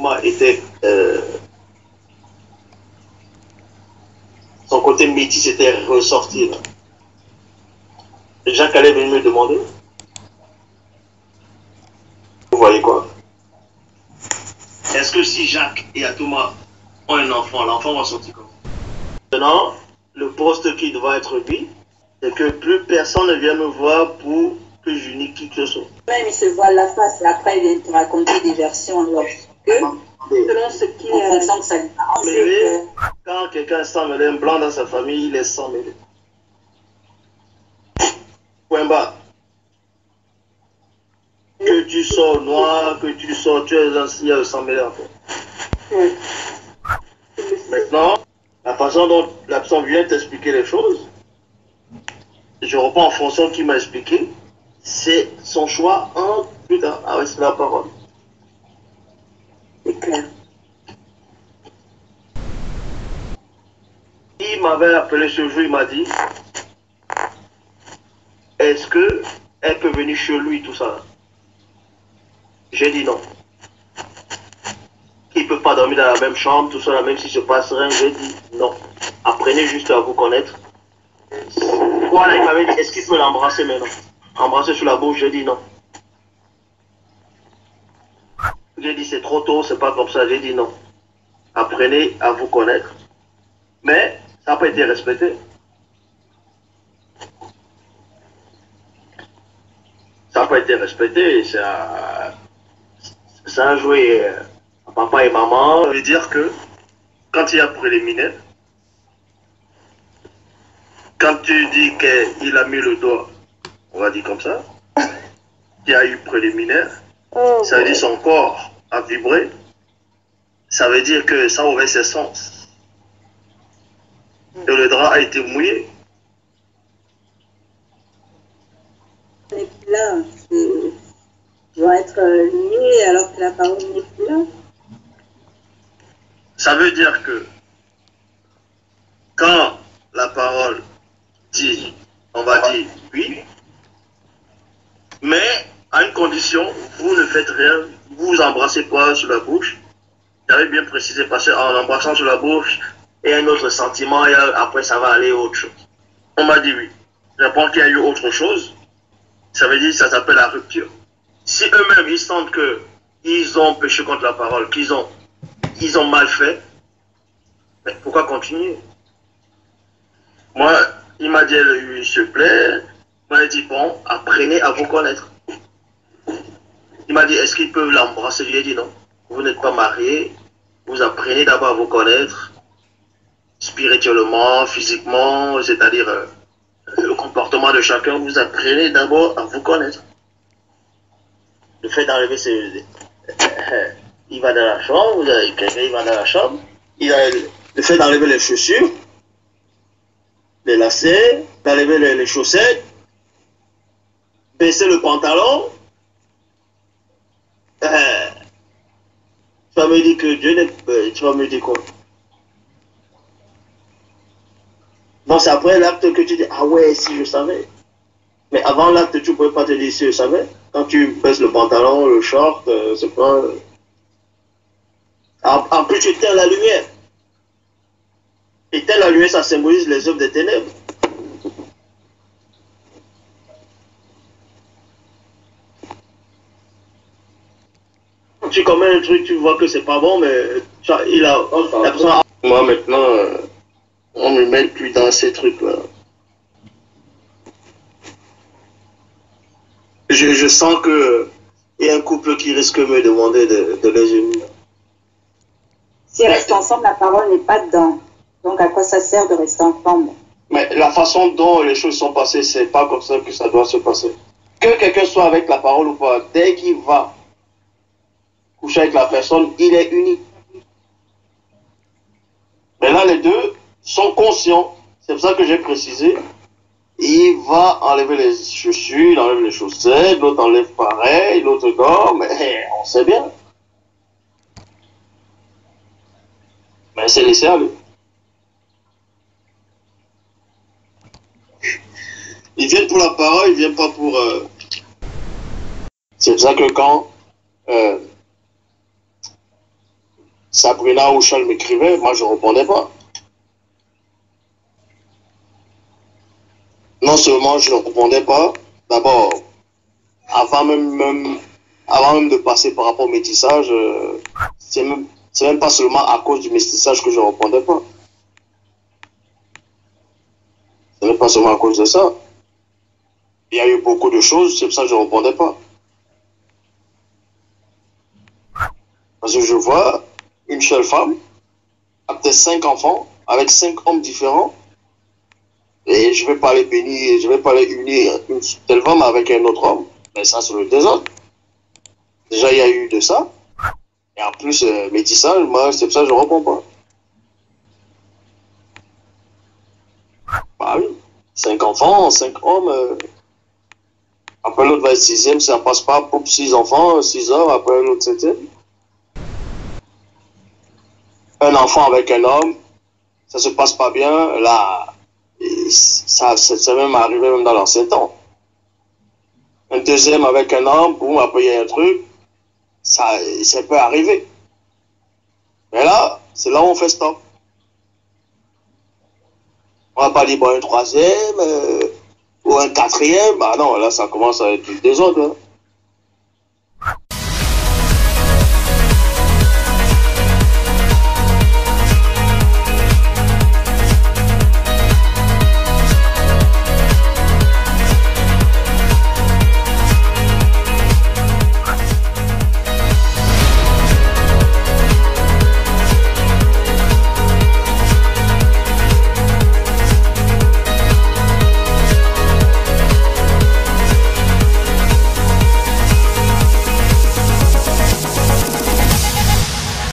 Thomas était... son côté métis était ressorti. Là. Jacques allait venir me demander. Vous voyez quoi? Est-ce que si Jacques et Thomas ont un enfant, l'enfant va sortir comme ça? Maintenant, le poste qui doit être lui, c'est que plus personne ne vient me voir pour que j'unis qui que ce soit. Même il se voit la face et après il vient te raconter des versions lorsque, selon ce qui est en fonction de sa vie. Quand quelqu'un sent mêlé, un blanc dans sa famille, il est sans mêlé. Point bas. Que tu sors noir, que tu sors, tu es un sans mêlé en fait. Maintenant, la façon dont l'absent vient t'expliquer les choses, je reprends en fonction de qui m'a expliqué, c'est son choix en plus tard, avec la parole. C'est clair. Il m'avait appelé ce jour, il m'a dit, est-ce que elle peut venir chez lui, tout ça? J'ai dit non. Il ne peut pas dormir dans la même chambre, tout ça, même s'il se passe rien, j'ai dit non. Apprenez juste à vous connaître. Voilà, il m'avait dit, est-ce qu'il peut l'embrasser maintenant? Embrasser sur la bouche, j'ai dit non. J'ai dit c'est trop tôt, c'est pas comme ça, j'ai dit non. Apprenez à vous connaître. Mais ça n'a pas été respecté. Ça n'a pas été respecté, ça a joué à papa et maman. Ça veut dire que quand il y a préliminaire, quand tu dis qu'il a mis le doigt, on va dire comme ça, il y a eu préliminaire, ça veut dire son corps a vibré, ça veut dire que ça aurait ses sens. Et le drap a été mouillé. Et puis là, je dois être lié alors que la parole n'est plus là. Ça veut dire que quand la parole dit, on va dire oui, mais à une condition, vous ne faites rien, vous vous embrassez pas sur la bouche. J'avais bien précisé parce qu'en embrassant sur la bouche, il y a un autre sentiment et après ça va aller autre chose. On m'a dit oui. J'apprends qu'il y a eu autre chose. Ça veut dire que ça s'appelle la rupture. Si eux-mêmes ils sentent qu'ils ont péché contre la parole, qu'ils ont mal fait, mais pourquoi continuer? Moi, il m'a dit, s'il te plaît, il m'a dit, bon, apprenez à vous connaître. Il m'a dit, est-ce qu'ils peuvent l'embrasser? Je lui ai dit non. Vous n'êtes pas mariés, vous apprenez d'abord à vous connaître, spirituellement, physiquement, c'est-à-dire le comportement de chacun, vous apprenez d'abord à vous connaître. Le fait d'enlever il va dans la chambre, quelqu'un il va dans la chambre, le fait d'enlever les chaussures, les lacets, d'enlever les chaussettes, baisser le pantalon, tu vas me dire que Dieu n'est... tu vas me dire quoi? Non, c'est après l'acte que tu dis, ah ouais, si je savais. Mais avant l'acte, tu ne pouvais pas te dire si je savais. Quand tu baisses le pantalon, le short, c'est pas... En plus, tu éteins la lumière. Éteindre la lumière, ça symbolise les œuvres des ténèbres. Tu commets un truc, tu vois que c'est pas bon, mais il a besoin. Moi, maintenant, on ne me met plus dans ces trucs-là. Je sens que il y a un couple qui risque de me demander de les unir. Si rester ensemble, la parole n'est pas dedans. Donc à quoi ça sert de rester ensemble? Mais la façon dont les choses sont passées, c'est pas comme ça que ça doit se passer. Que quelqu'un soit avec la parole ou pas, dès qu'il va coucher avec la personne, il est uni. Mais là, les deux sont conscients. C'est pour ça que j'ai précisé. Il va enlever les chaussures, il enlève les chaussettes, l'autre enlève pareil, l'autre dort, mais on sait bien. Mais c'est laissé aller. Ils viennent pour la parole, ils viennent pas pour... C'est pour ça que quand Sabrina ou Charles m'écrivaient, moi je ne répondais pas. Non seulement je ne répondais pas, d'abord, avant même de passer par rapport au métissage, c'est même pas seulement à cause du métissage que je ne répondais pas. Ce n'est pas seulement à cause de ça. Il y a eu beaucoup de choses, c'est pour ça que je ne répondais pas. Parce que je vois une seule femme, a peut-être 5 enfants, avec 5 hommes différents, et je ne vais pas les bénir, je ne vais pas les unir une telle femme avec un autre homme. Mais ça, c'est le désordre. Déjà, il y a eu de ça. Et en plus, métissage, moi, c'est pour ça que je ne réponds pas. Bah oui. 5 enfants, 5 hommes. Après, l'autre va être 6e, ça passe pas pour 6 enfants, 6 hommes, après l'autre 7e. Un enfant avec un homme, ça se passe pas bien, là, ça même arrivé même dans l'ancien temps. Un deuxième avec un homme, boum, après il y a un truc, ça peut arriver. Mais là, c'est là où on fait stop. On va pas dire, bon, un troisième, ou un quatrième, bah non, là, ça commence à être du désordre. Hein.